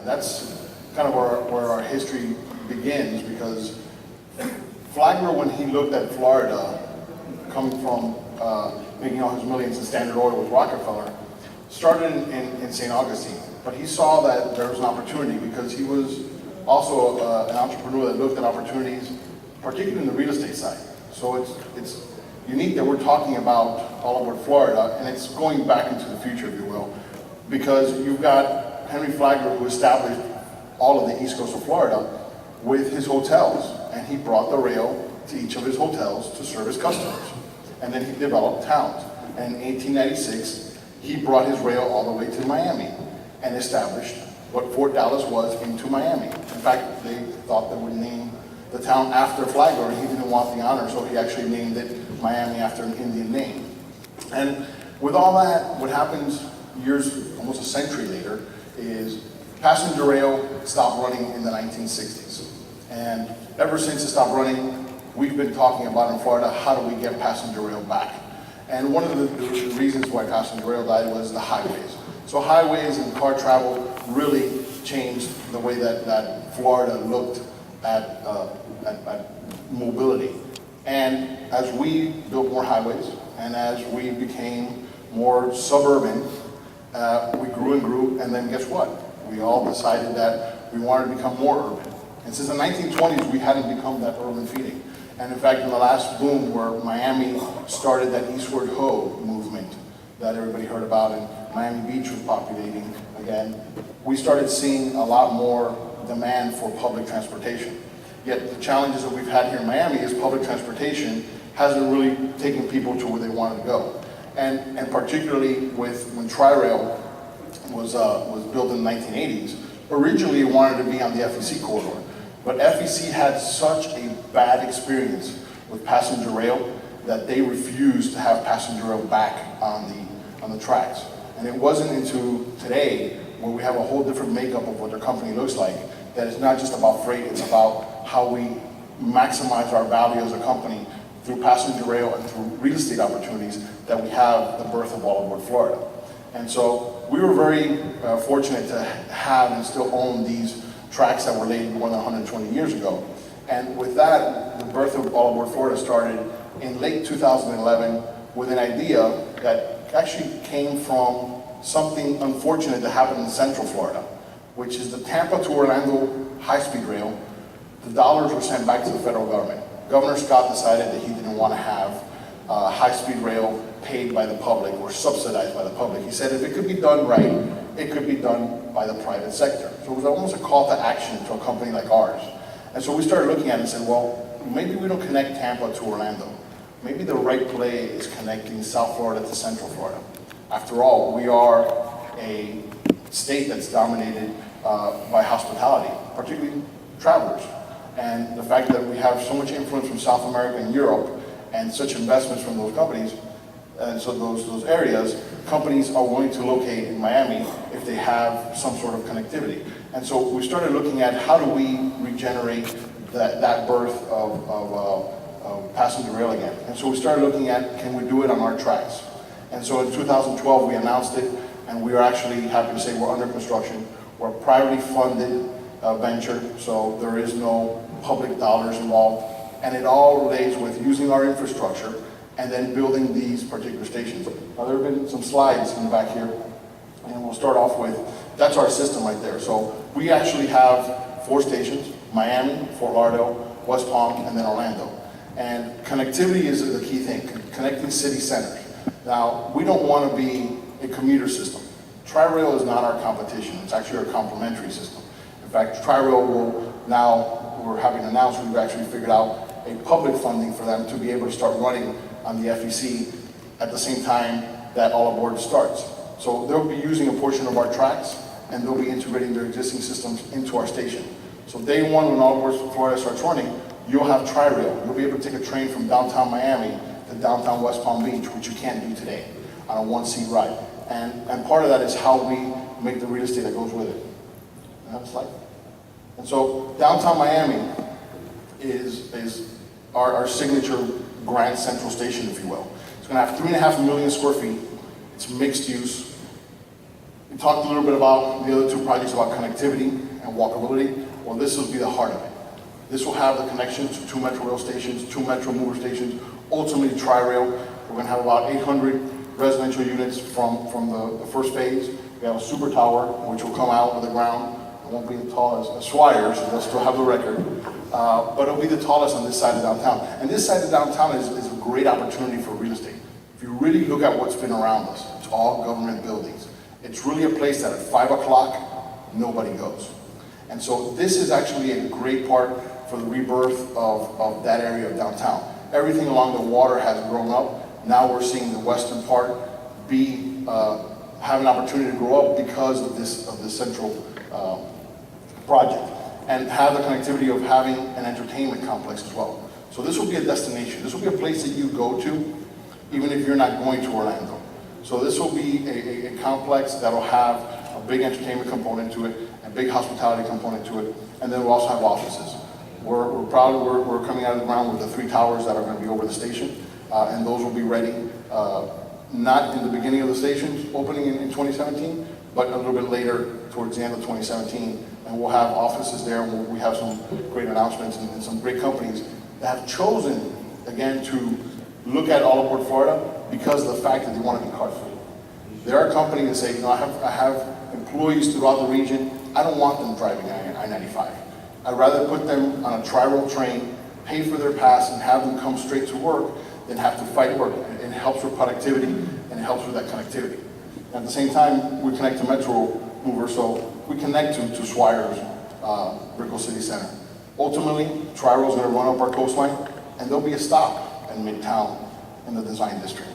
that's kind of where our history begins, because Flagler, when he looked at Florida, coming from making all his millions in Standard Oil with Rockefeller, started in St. Augustine. But he saw that there was an opportunity because he was also an entrepreneur that looked at opportunities, particularly in the real estate side. So it's unique that we're talking about all over Florida, and it's going back into the future, if you will, because you've got Henry Flagler, who established all of the east coast of Florida with his hotels, and he brought the rail to each of his hotels to serve his customers. And then he developed towns. And in 1896, he brought his rail all the way to Miami and established what Fort Dallas was into Miami. In fact, they thought they would name the town after Flagler, and he didn't want the honor, so he actually named it Miami after an Indian name. And with all that, what happens years, almost a century later, is passenger rail stopped running in the 1960s. And ever since it stopped running, we've been talking about in Florida, how do we get passenger rail back? And one of the reasons why passenger rail died was the highways. So highways and car travel really changed the way that Florida looked at mobility. And as we built more highways, and as we became more suburban, we grew and grew, and then guess what? We all decided that we wanted to become more urban. And since the 1920s, we hadn't become that urban feeding. And in fact, in the last boom where Miami started that eastward ho movement that everybody heard about, and Miami Beach was populating again, we started seeing a lot more demand for public transportation. Yet the challenges that we've had here in Miami is public transportation hasn't really taken people to where they wanted to go. And particularly with when Tri-Rail was built in the 1980s, originally it wanted to be on the FEC corridor. But FEC had such a bad experience with passenger rail that they refused to have passenger rail back on the tracks. And it wasn't until today, where we have a whole different makeup of what their company looks like, that it's not just about freight, it's about how we maximize our value as a company through passenger rail and through real estate opportunities, that we have the birth of all over Florida. And so we were very fortunate to have and still own these tracks that were laid more than 120 years ago. And with that, the birth of all over Florida started in late 2011 with an idea that actually came from something unfortunate that happened in Central Florida, which is the Tampa to Orlando high-speed rail. The dollars were sent back to the federal government. Governor Scott decided that he didn't want to have high-speed rail paid by the public or subsidized by the public. He said if it could be done right, it could be done by the private sector. So it was almost a call to action to a company like ours. And so we started looking at it and said, well, maybe we don't connect Tampa to Orlando. Maybe the right play is connecting South Florida to Central Florida. After all, we are a state that's dominated by hospitality, particularly travelers. And the fact that we have so much influence from South America and Europe and such investments from those companies, and so those areas, companies are willing to locate in Miami if they have some sort of connectivity. And so we started looking at how do we regenerate that birth of passenger rail again. And so we started looking at, can we do it on our tracks? And so in 2012, we announced it, and we are actually happy to say we're under construction. We're a privately funded venture, so there is no public dollars involved. And it all relates with using our infrastructure and then building these particular stations. Now, there have been some slides in the back here, and we'll start off with, that's our system right there. So we actually have 4 stations: Miami, Fort Lauderdale, West Palm, and then Orlando. And connectivity is the key thing, connecting city centers. Now, we don't want to be a commuter system. Tri-Rail is not our competition, it's actually our complementary system. In fact, Tri-Rail will now, we're having announced, we've actually figured out a public funding for them to be able to start running on the FEC at the same time that all aboard starts. So they'll be using a portion of our tracks, and they'll be integrating their existing systems into our station. So day one, when all aboard Florida starts running, you'll have Tri-Rail. You'll be able to take a train from downtown Miami to downtown West Palm Beach, which you can't do today on a one-seat ride. And part of that is how we make the real estate that goes with it. Have a slide. And so downtown Miami is our signature Grand Central Station, if you will. It's going to have 3.5 million square feet. It's mixed use. We talked a little bit about the other two projects about connectivity and walkability. Well, this will be the heart of it. This will have the connections to 2 Metro rail stations, 2 Metro mover stations, ultimately Tri-Rail. We're going to have about 800 residential units from the first phase. We have a super tower, which will come out of the ground. It won't be as tall as Swires, so they'll still have the record. But it'll be the tallest on this side of downtown. And this side of downtown is a great opportunity for real estate. If you really look at what's been around us, it's all government buildings. It's really a place that at 5 o'clock, nobody goes. And so this is actually a great part for the rebirth of that area of downtown. Everything along the water has grown up. Now we're seeing the western part have an opportunity to grow up because of this central project, and have the connectivity of having an entertainment complex as well. So this will be a destination. This will be a place that you go to, even if you're not going to Orlando. So this will be a complex that will have a big entertainment component to it, a big hospitality component to it, and then we'll also have offices. We're proud we're coming out of the ground with the 3 towers that are going to be over the station, and those will be ready, not in the beginning of the station opening in 2017, but a little bit later towards the end of 2017, and we'll have offices there, and we have some great announcements and some great companies that have chosen, again, to look at all of Port Florida because of the fact that they want to be car free. There are companies that say, you know, I have employees throughout the region, I don't want them driving I-95. I'd rather put them on a Tri-Rail train, pay for their pass, and have them come straight to work than have to fight work. It helps with productivity, and it helps with that connectivity. At the same time, we connect to Metro Mover, so we connect to Swires, Brickell City Center. Ultimately, Tri-Rail is going to run up our coastline, and there'll be a stop in Midtown in the design district.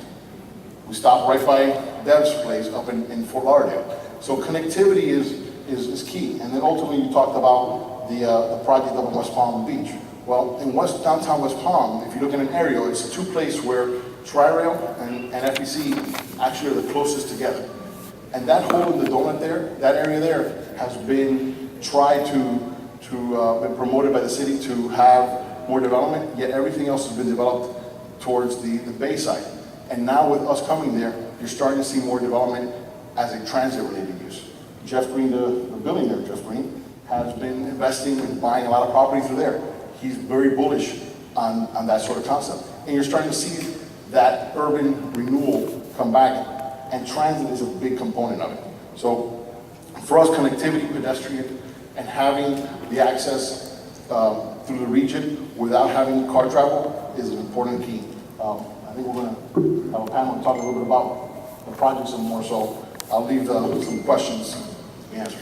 We stop right by Dev's place up in Fort Lauderdale. So connectivity is key. And then ultimately, you talked about the project up in West Palm Beach. Well, in downtown West Palm, if you look at an aerial, it's 2 places where Tri-Rail and FEC actually are the closest together. And that hole in the donut there, that area there, has been tried to been promoted by the city to have more development, yet everything else has been developed towards the bay side. And now with us coming there, you're starting to see more development as a transit-related use. Jeff Green, the billionaire Jeff Green, has been investing and buying a lot of property through there. He's very bullish on that sort of concept. And you're starting to see that urban renewal come back, and transit is a big component of it. So for us, connectivity, pedestrian, and having the access through the region without having car travel is an important key. I think we're going to have a panel and talk a little bit about the project some more, so I'll leave some questions to be answered.